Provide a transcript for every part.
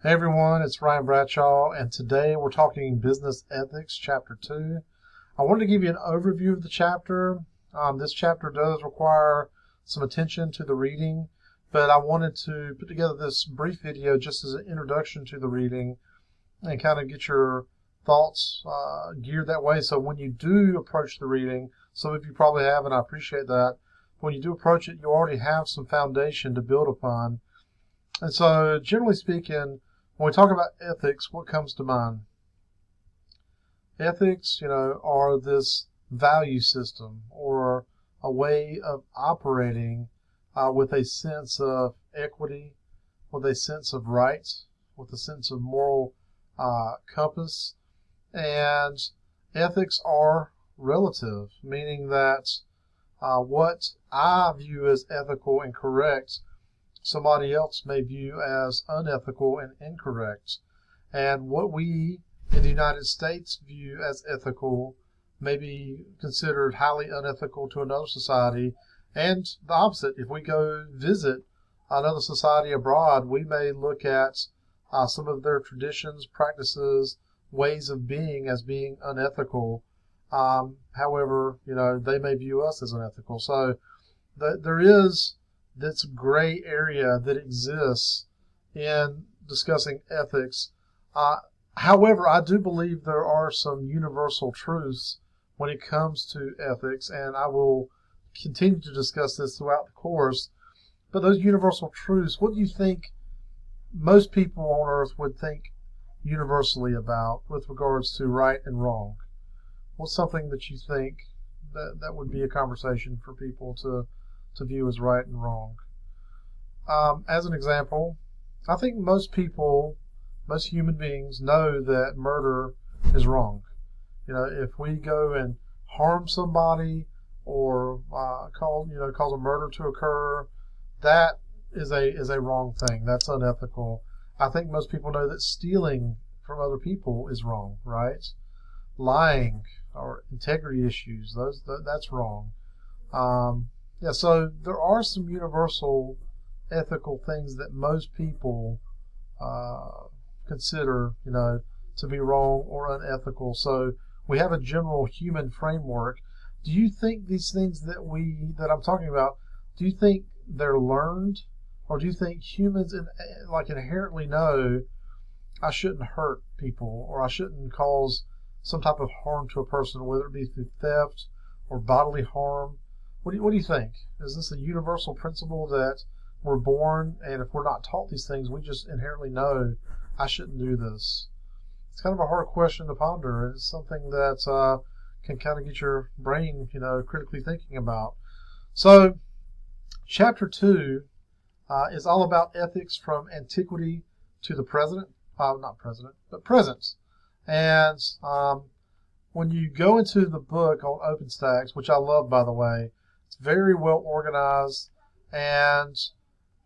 Hey everyone, it's Ryan Bradshaw, and today we're talking Business Ethics, Chapter 2. I wanted to give you an overview of the chapter. This chapter does require some attention to the reading, but I wanted to put together this brief video just as an introduction to the reading and kind of get your thoughts geared that way. So when you do approach the reading, some of you probably have, and I appreciate that. When you do approach it, you already have some foundation to build upon. And so, generally speaking, when we talk about ethics, what comes to mind? Ethics, are this value system or a way of operating with a sense of equity, with a sense of rights, with a sense of moral compass. And ethics are relative, meaning that what I view as ethical and correct, somebody else may view as unethical and incorrect. And what we in the United States view as ethical may be considered highly unethical to another society. And the opposite, if we go visit another society abroad, we may look at some of their traditions, practices, ways of being as being unethical. However, they may view us as unethical. So there is this gray area that exists in discussing ethics. However, I do believe there are some universal truths when it comes to ethics, and I will continue to discuss this throughout the course. But those universal truths, what do you think most people on earth would think universally about with regards to right and wrong? What's something that you think that would be a conversation for people to view as right and wrong? As an example, I think most people, most human beings know that murder is wrong. If we go and harm somebody or cause a murder to occur, that is a wrong thing. That's unethical. I think most people know that stealing from other people is wrong, right? Lying or integrity issues, that's wrong. So there are some universal ethical things that most people consider, to be wrong or unethical. So we have a general human framework. Do you think these things that I'm talking about, do you think they're learned, or do you think humans inherently know I shouldn't hurt people or I shouldn't cause some type of harm to a person, whether it be through theft or bodily harm? What do you think? Is this a universal principle that we're born, and if we're not taught these things, we just inherently know I shouldn't do this? It's kind of a hard question to ponder. It's something that can kind of get your brain, critically thinking about. So, Chapter 2 is all about ethics from antiquity to the present. Not present, but present. And when you go into the book on OpenStax, which I love, by the way, it's very well organized, and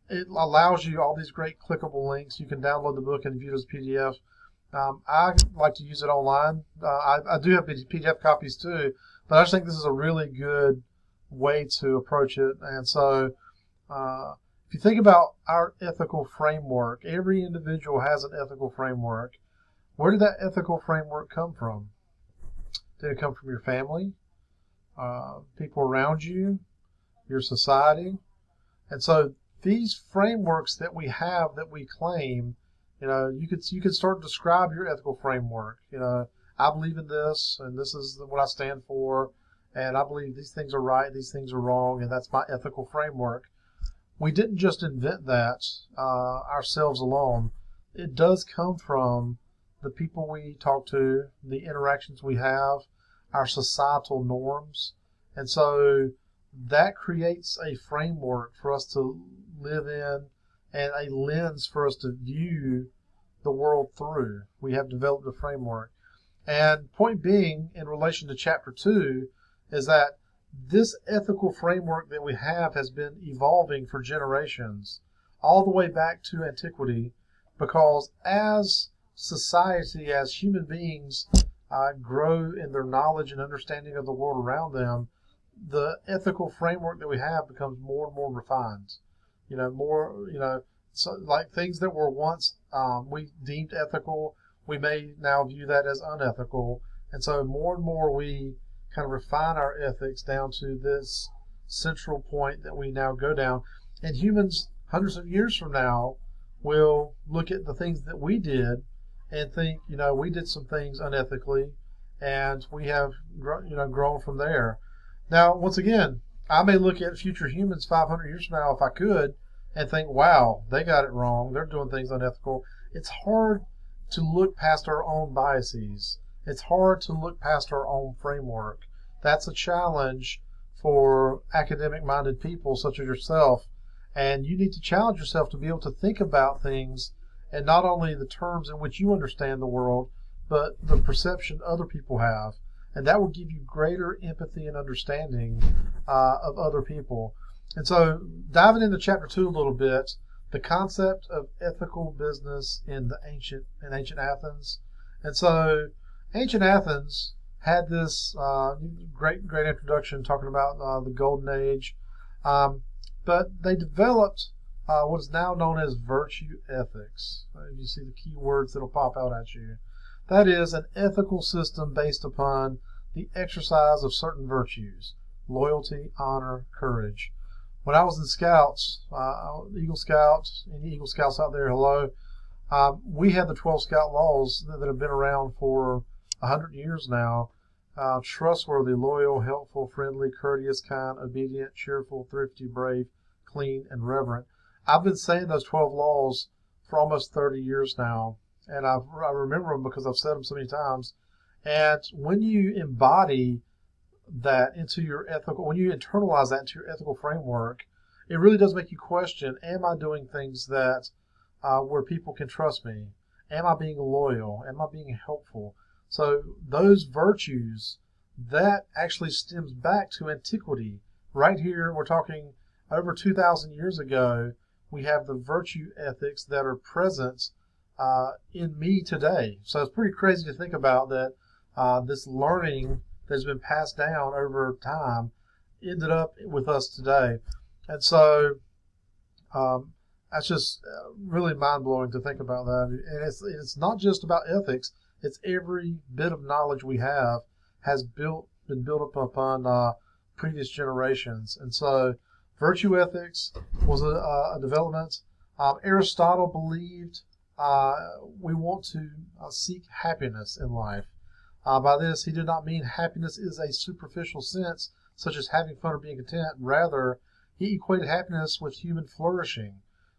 it allows you all these great clickable links. You can download the book and view it as PDF. I like to use it online. I do have PDF copies too, but I just think this is a really good way to approach it. And so if you think about our ethical framework, every individual has an ethical framework. Where did that ethical framework come from? Did it come from your family, people around you, your society? And so these frameworks that we have, that we claim, you could start to describe your ethical framework. I believe in this, and this is what I stand for, and I believe these things are right, these things are wrong, and that's my ethical framework. We didn't just invent that ourselves alone. It does come from the people we talk to, the interactions we have, our societal norms. And so that creates a framework for us to live in and a lens for us to view the world through. We have developed a framework. And point being, in relation to Chapter 2, is that this ethical framework that we have has been evolving for generations, all the way back to antiquity, because as society, as human beings grow in their knowledge and understanding of the world around them, the ethical framework that we have becomes more and more refined. So, like things that were once we deemed ethical, we may now view that as unethical. And so more and more we kind of refine our ethics down to this central point that we now go down. And humans, hundreds of years from now, will look at the things that we did and think, we did some things unethically, and we have, grown from there. Now, once again, I may look at future humans 500 years from now, if I could, and think, wow, they got it wrong. They're doing things unethical. It's hard to look past our own biases. It's hard to look past our own framework. That's a challenge for academic-minded people such as yourself. And you need to challenge yourself to be able to think about things and not only the terms in which you understand the world, but the perception other people have. And that will give you greater empathy and understanding of other people. And so, diving into chapter 2 a little bit, the concept of ethical business in ancient Athens. And so, ancient Athens had this great introduction talking about the Golden Age, but they developed what is now known as virtue ethics. You see the key words that'll pop out at you. That is an ethical system based upon the exercise of certain virtues: loyalty, honor, courage. When I was in Scouts, Eagle Scouts, any Eagle Scouts out there, hello, we had the 12 Scout laws that have been around for 100 years now. Trustworthy, loyal, helpful, friendly, courteous, kind, obedient, cheerful, thrifty, brave, clean, and reverent. I've been saying those 12 laws for almost 30 years now, and I remember them because I've said them so many times. And when you embody that into your ethical, when you internalize that into your ethical framework, it really does make you question, am I doing things that where people can trust me? Am I being loyal? Am I being helpful? So those virtues, that actually stems back to antiquity. Right here, we're talking over 2,000 years ago, we have the virtue ethics that are present in me today. So it's pretty crazy to think about that this learning that's been passed down over time ended up with us today. And so that's just really mind-blowing to think about that. And it's not just about ethics. It's every bit of knowledge we have has been built up upon previous generations. And so virtue ethics was a development. Aristotle believed we want to seek happiness in life. By this, he did not mean happiness is a superficial sense, such as having fun or being content. Rather, he equated happiness with human flourishing,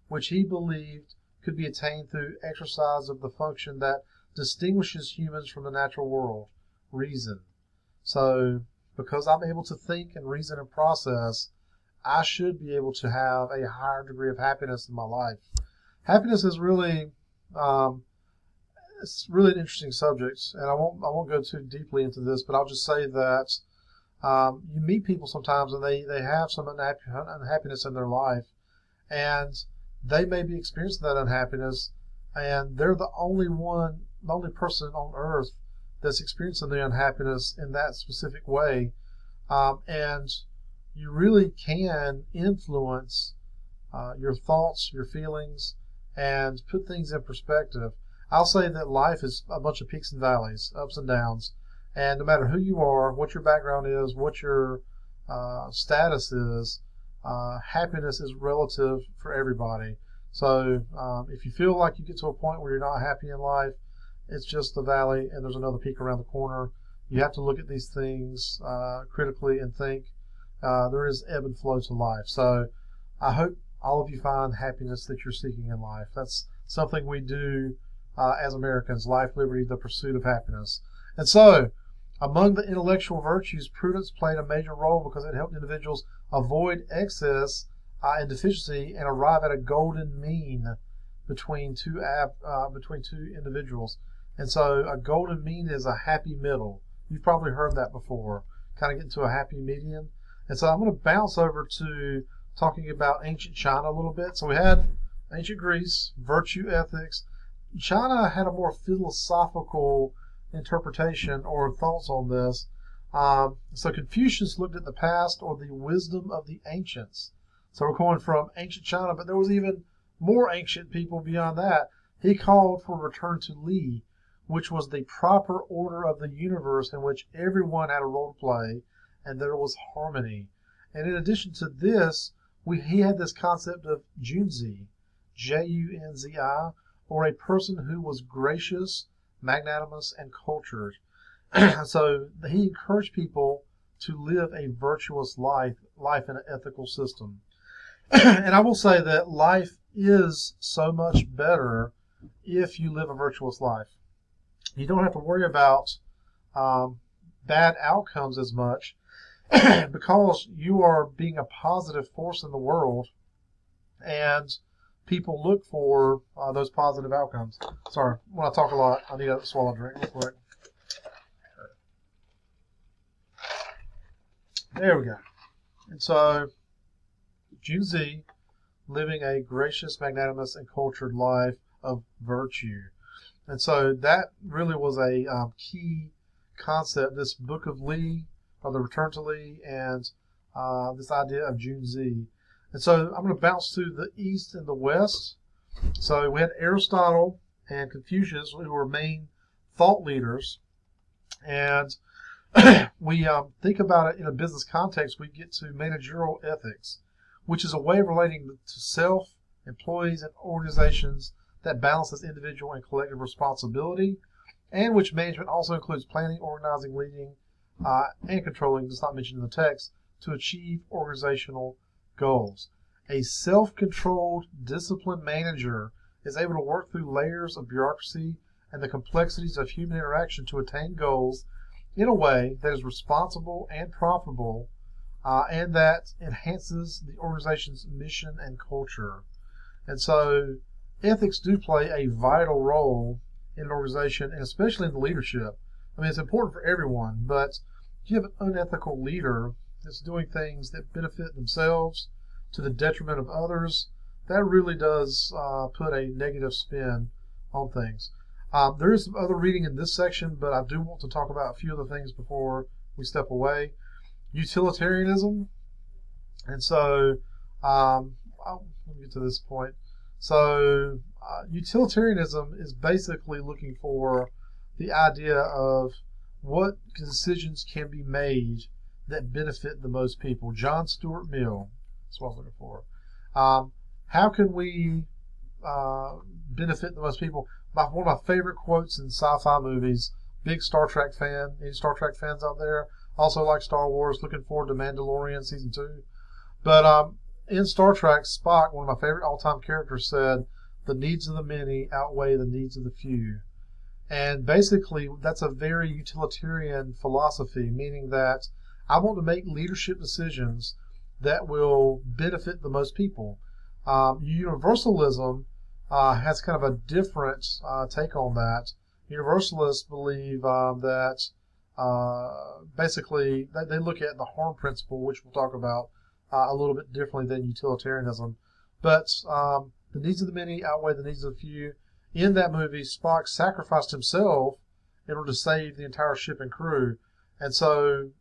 which he believed could be attained through exercise of the function that distinguishes humans from the natural world: reason. So, because I'm able to think and reason and process, I should be able to have a higher degree of happiness in my life. Happiness is really it's really an interesting subject, and I won't go too deeply into this, but I'll just say that you meet people sometimes and they have some unhappiness in their life, and they may be experiencing that unhappiness, and they're the only person on earth that's experiencing the unhappiness in that specific way, and you really can influence your thoughts, your feelings, and put things in perspective. I'll say that life is a bunch of peaks and valleys, ups and downs, and no matter who you are, what your background is, what your status is, happiness is relative for everybody. So if you feel like you get to a point where you're not happy in life, it's just a valley and there's another peak around the corner. You have to look at these things critically and think there is ebb and flow to life. So I hope all of you find happiness that you're seeking in life. That's something we do as Americans: life, liberty, the pursuit of happiness. And so, among the intellectual virtues, prudence played a major role because it helped individuals avoid excess and deficiency and arrive at a golden mean between two individuals. And so, a golden mean is a happy middle. You've probably heard that before. Kind of get into a happy median. And so, I'm going to bounce over to talking about ancient China a little bit. So we had ancient Greece, virtue ethics. China had a more philosophical interpretation or thoughts on this. So Confucius looked at the past or the wisdom of the ancients. So we're going from ancient China, but there was even more ancient people beyond that, he called for return to Li, which was the proper order of the universe in which everyone had a role to play and there was harmony. And in addition to this, he had this concept of Junzi, Junzi, or a person who was gracious, magnanimous, and cultured. So he encouraged people to live a virtuous life in an ethical system. And I will say that life is so much better if you live a virtuous life. You don't have to worry about bad outcomes as much because you are being a positive force in the world, and people look for those positive outcomes. Sorry, when I talk a lot, I need to swallow a drink real quick. There we go. And so, Junzi, living a gracious, magnanimous, and cultured life of virtue. And so that really was a key concept, this book of Li, or the Return to Li, and this idea of Junzi. And so I'm going to bounce to the east and the west. So we had Aristotle and Confucius, who were main thought leaders. And we think about it in a business context, we get to managerial ethics, which is a way of relating to self, employees, and organizations that balances individual and collective responsibility, and which management also includes planning, organizing, leading, and controlling, just not mentioned in the text, to achieve organizational goals. A self-controlled, disciplined manager is able to work through layers of bureaucracy and the complexities of human interaction to attain goals in a way that is responsible and profitable, and that enhances the organization's mission and culture. And so ethics do play a vital role in an organization, and especially in the leadership. I mean, it's important for everyone, but if you have an unethical leader that's doing things that benefit themselves to the detriment of others, that really does put a negative spin on things. There is some other reading in this section, but I do want to talk about a few other things before we step away. Utilitarianism. And so, let me get to this point. So, utilitarianism is basically looking for the idea of what decisions can be made that benefit the most people. John Stuart Mill, that's what I was looking for. How can we benefit the most people? One of my favorite quotes in sci-fi movies, big Star Trek fan. Any Star Trek fans out there? Also like Star Wars, looking forward to Mandalorian Season 2. But in Star Trek, Spock, one of my favorite all-time characters, said, "The needs of the many outweigh the needs of the few." And basically, that's a very utilitarian philosophy, meaning that I want to make leadership decisions that will benefit the most people. Universalism has kind of a different take on that. Universalists believe that basically they look at the harm principle, which we'll talk about a little bit differently than utilitarianism. But the needs of the many outweigh the needs of the few. In that movie, Spock sacrificed himself in order to save the entire ship and crew. And so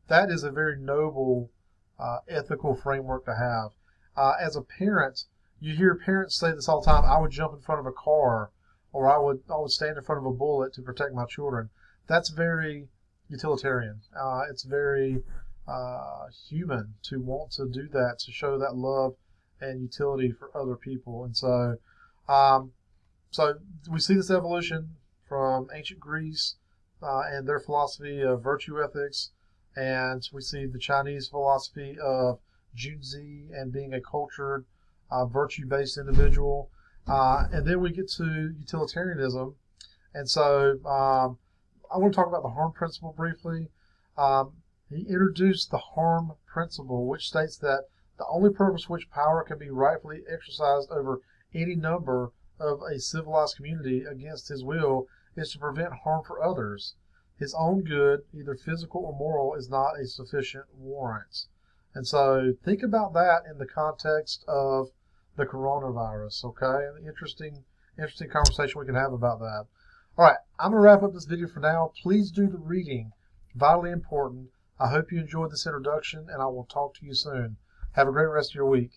that is a very noble ethical framework to have. As a parent, you hear parents say this all the time: I would jump in front of a car, or I would stand in front of a bullet to protect my children. That's very utilitarian. It's very human to want to do that, to show that love and utility for other people. And so we see this evolution from ancient Greece and their philosophy of virtue ethics, and we see the Chinese philosophy of Junzi and being a cultured, virtue-based individual. And then we get to utilitarianism. And so I want to talk about the harm principle briefly. He introduced the harm principle, which states that the only purpose which power can be rightfully exercised over any number of a civilized community against his will is to prevent harm for others. His own good, either physical or moral, is not a sufficient warrant. And so think about that in the context of the coronavirus, okay? An interesting conversation we can have about that. All right, I'm going to wrap up this video for now. Please do the reading. Vitally important. I hope you enjoyed this introduction, and I will talk to you soon. Have a great rest of your week.